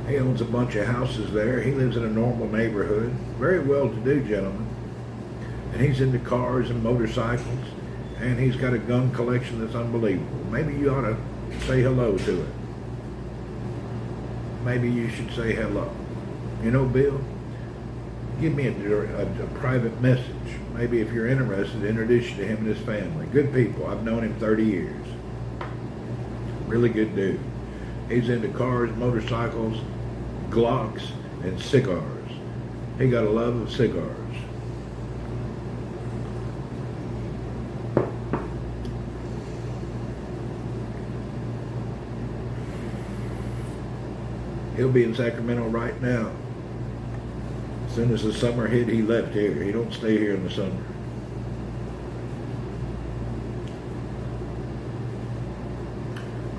He owns a bunch of houses there. He lives in a normal neighborhood. Very well-to-do gentleman. And he's into cars and motorcycles. And he's got a gun collection that's unbelievable. Maybe you ought to say hello to it. Maybe you should say hello. You know, Bill, give me a private message. Maybe if you're interested, introduce you to him and his family. Good people. I've known him 30 years. Really good dude. He's into cars, motorcycles, Glocks, and cigars. He got a love of cigars. He'll be in Sacramento right now. As soon as the summer hit, he left here. He don't stay here in the summer.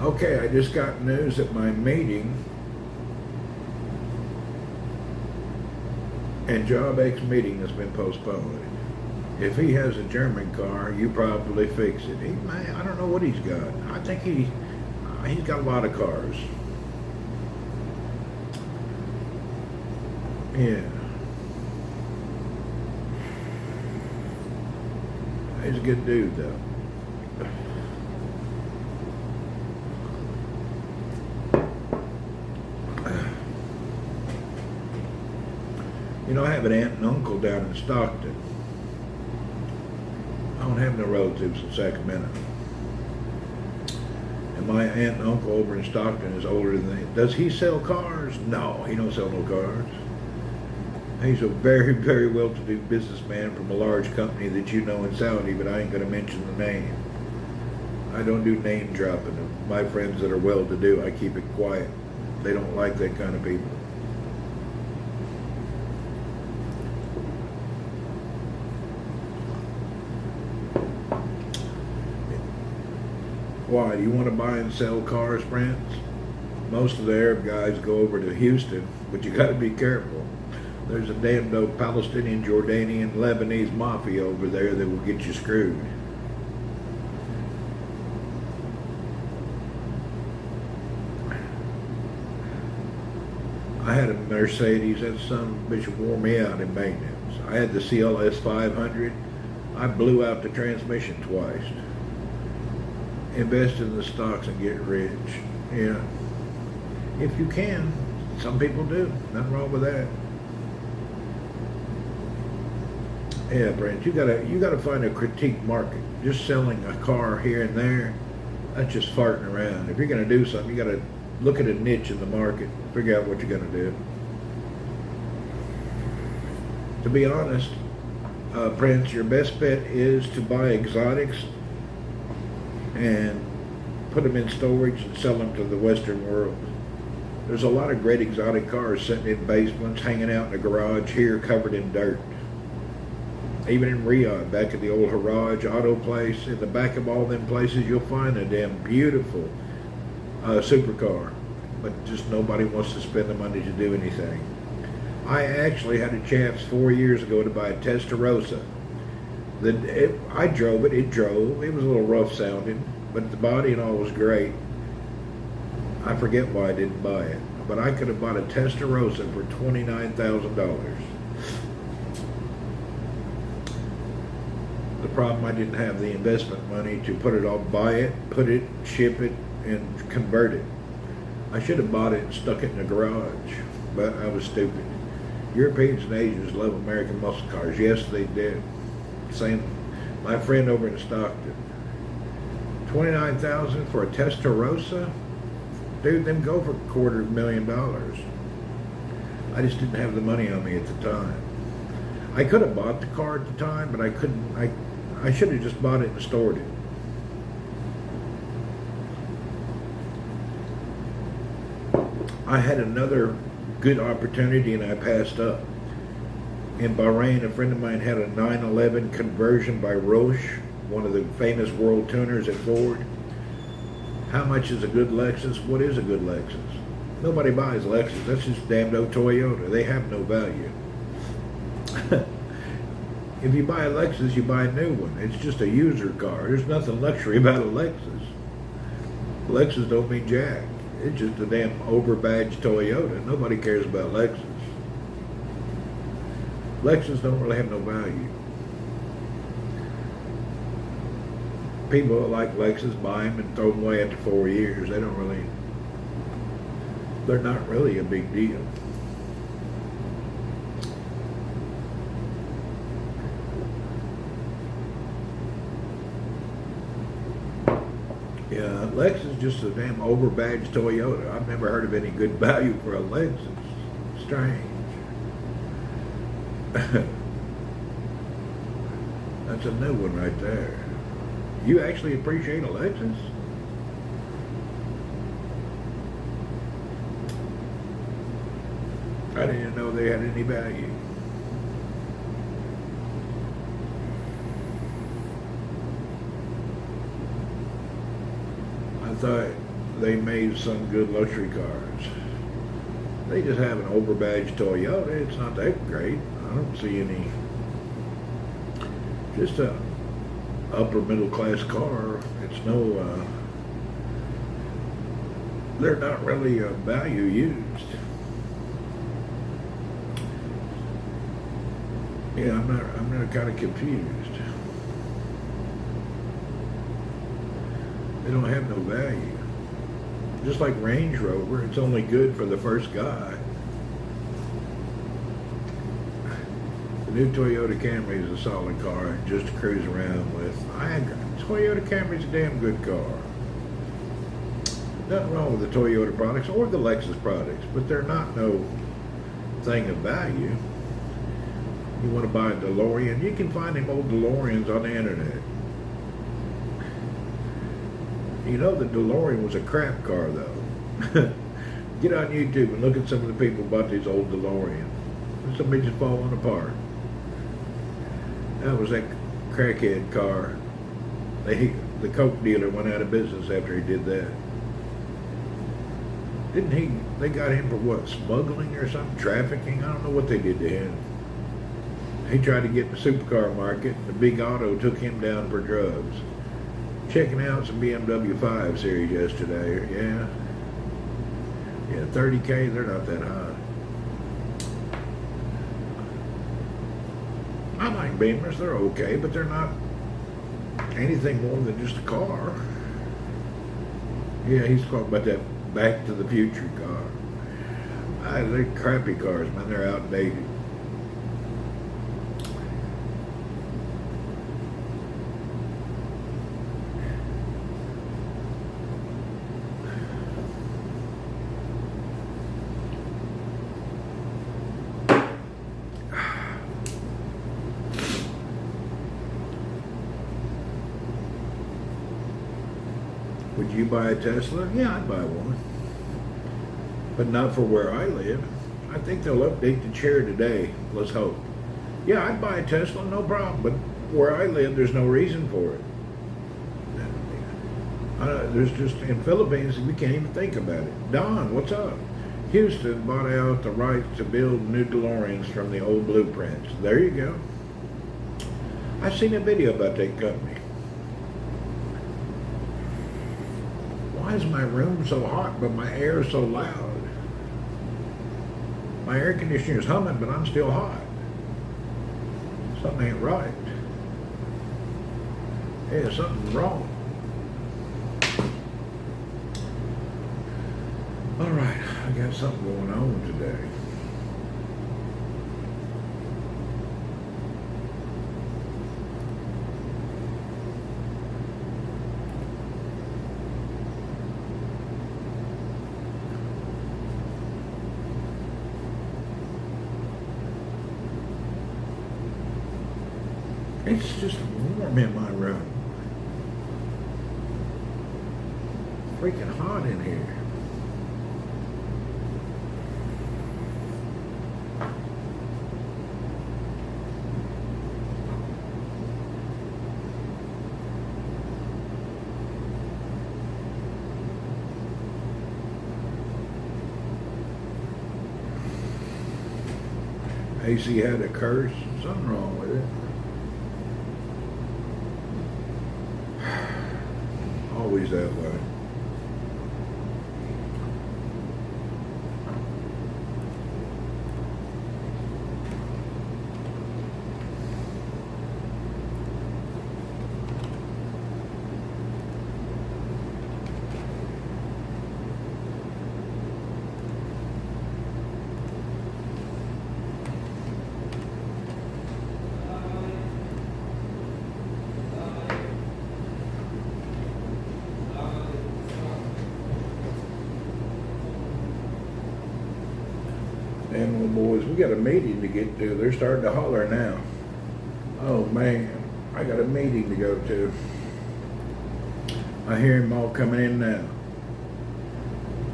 Okay, I just got news that my meeting and Job X meeting has been postponed. If he has a German car, you probably fix it. I don't know what he's got. I think he's got a lot of cars. Yeah. He's a good dude, though. You know, I have an aunt and uncle down in Stockton. I don't have no relatives in Sacramento. And my aunt and uncle over in Stockton is older than me. Does he sell cars? No, he don't sell no cars. He's a very, very well-to-do businessman from a large company that you know in Saudi, but I ain't going to mention the name. I don't do name dropping. My friends that are well-to-do, I keep it quiet. They don't like that kind of people. Why? Do you want to buy and sell cars, friends? Most of the Arab guys go over to Houston, but you got to be careful. There's a damn dope Palestinian, Jordanian, Lebanese mafia over there that will get you screwed. I had a Mercedes. That son of a bitch wore me out in maintenance. I had the CLS 500. I blew out the transmission twice. Invest in the stocks and get rich. Yeah. If you can. Some people do. Nothing wrong with that. Yeah, Brent, you gotta find a critique market. Just selling a car here and there, that's just farting around. If you're gonna do something, you gotta look at a niche in the market, figure out what you're gonna do. To be honest, Prince, your best bet is to buy exotics and put them in storage and sell them to the Western world. There's a lot of great exotic cars sitting in basements, hanging out in the garage here, covered in dirt. Even in Riyadh, back at the old Haraj auto place, in the back of all them places, you'll find a damn beautiful supercar. But just nobody wants to spend the money to do anything. I actually had a chance 4 years ago to buy a Testarossa. I drove it, it drove. It was a little rough sounding, but the body and all was great. I forget why I didn't buy it, but I could have bought a Testarossa for $29,000. The problem, I didn't have the investment money to put it all, buy it, put it, ship it, and convert it. I should have bought it and stuck it in the garage, but I was stupid. Europeans and Asians love American muscle cars. Yes, they do. Same, my friend over in Stockton. $29,000 for a Testarossa? Dude, them go for $250,000. I just didn't have the money on me at the time. I could have bought the car at the time, but I couldn't. I should have just bought it and stored it. I had another good opportunity and I passed up. In Bahrain, a friend of mine had a 911 conversion by Roche, one of the famous world tuners at Ford. How much is a good Lexus? What is a good Lexus? Nobody buys Lexus. That's just damn no Toyota. They have no value. If you buy a Lexus, you buy a new one. It's just a user car. There's nothing luxury about a Lexus. Lexus don't mean jack. It's just a damn overbadged Toyota. Nobody cares about Lexus. Lexus don't really have no value. People that like Lexus buy them and throw them away after 4 years. They're not really a big deal. Yeah, Lexus is just a damn overbadged Toyota. I've never heard of any good value for a Lexus. Strange. That's a new one right there. You actually appreciate a Lexus? I didn't know they had any value. I thought they made some good luxury cars. They just have an overbadged Toyota. It's not that great. I don't see any. Just a upper middle class car. It's no. They're not really value used. Yeah, I'm not kind of confused. They don't have no value. Just like Range Rover, it's only good for the first guy. The new Toyota Camry is a solid car just to cruise around with. Toyota Camry's a damn good car. Nothing wrong with the Toyota products or the Lexus products, but they're not no thing of value. You want to buy a DeLorean, you can find them old DeLoreans on the internet. You know the DeLorean was a crap car though. Get on YouTube and look at some of the people who bought these old DeLoreans. Somebody just falling apart. That was that crackhead car. The Coke dealer went out of business after he did that. Didn't he? They got him for what? Smuggling or something? Trafficking? I don't know what they did to him. He tried to get in the supercar market. The big auto took him down for drugs. Checking out some BMW 5 Series yesterday. Yeah. Yeah, 30K, they're not that high. I like Beamers, they're okay, but they're not anything more than just a car. Yeah, he's talking about that Back to the Future car. They're crappy cars, man, they're outdated. Would you buy a Tesla? Yeah, I'd buy one. But not for where I live. I think they'll update the chair today. Let's hope. Yeah, I'd buy a Tesla, no problem. But where I live, there's no reason for it. There's just, in Philippines, we can't even think about it. Don, what's up? Houston bought out the rights to build new DeLoreans from the old blueprints. There you go. I've seen a video about that company. Why is my room so hot, but my air is so loud? My air conditioner is humming, but I'm still hot. Something ain't right. Yeah, something's wrong. All right, I got something going on today. It's just warm in my room. Freaking hot in here. AC had a curse. Something wrong with it. Always that way. Damn little boys, we got a meeting to get to. They're starting to holler now. Oh man, I got a meeting to go to. I hear them all coming in now.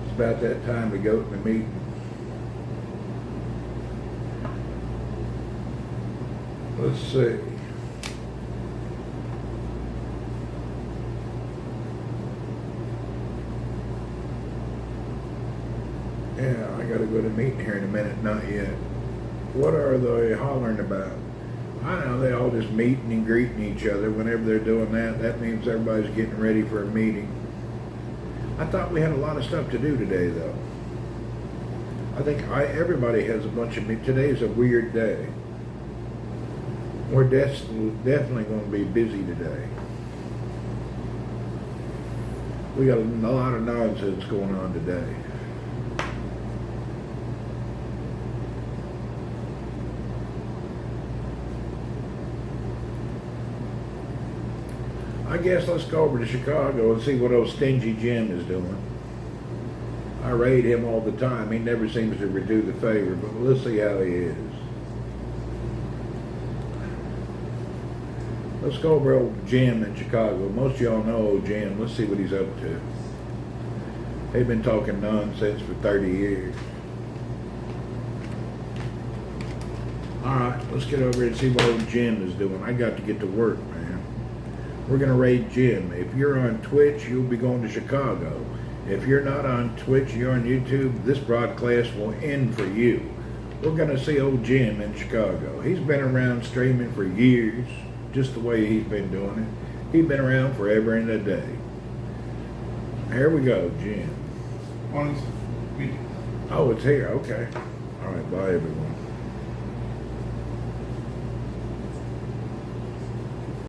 It's about that time to go to the meeting. Let's see. Yeah, I gotta go to a meeting here in a minute. Not yet. What are they hollering about? I know they all just meeting and greeting each other. Whenever they're doing that, that means everybody's getting ready for a meeting. I thought we had a lot of stuff to do today, though. I think everybody has a bunch of today's a weird day. We're definitely going to be busy today. We got a lot of nonsense going on today. I guess let's go over to Chicago and see what old Stingy Jim is doing. I raid him all the time. He never seems to redo the favor, but let's see how he is. Let's go over old Jim in Chicago. Most of y'all know old Jim. Let's see what he's up to. They've been talking nonsense for 30 years. Alright, let's get over here and see what old Jim is doing. I got to get to work, man. We're going to raid Jim. If you're on Twitch, you'll be going to Chicago. If you're not on Twitch, you're on YouTube, this broadcast will end for you. We're going to see old Jim in Chicago. He's been around streaming for years, just the way he's been doing it. He's been around forever and a day. Here we go, Jim. Oh, it's here. Okay. All right, bye, everyone.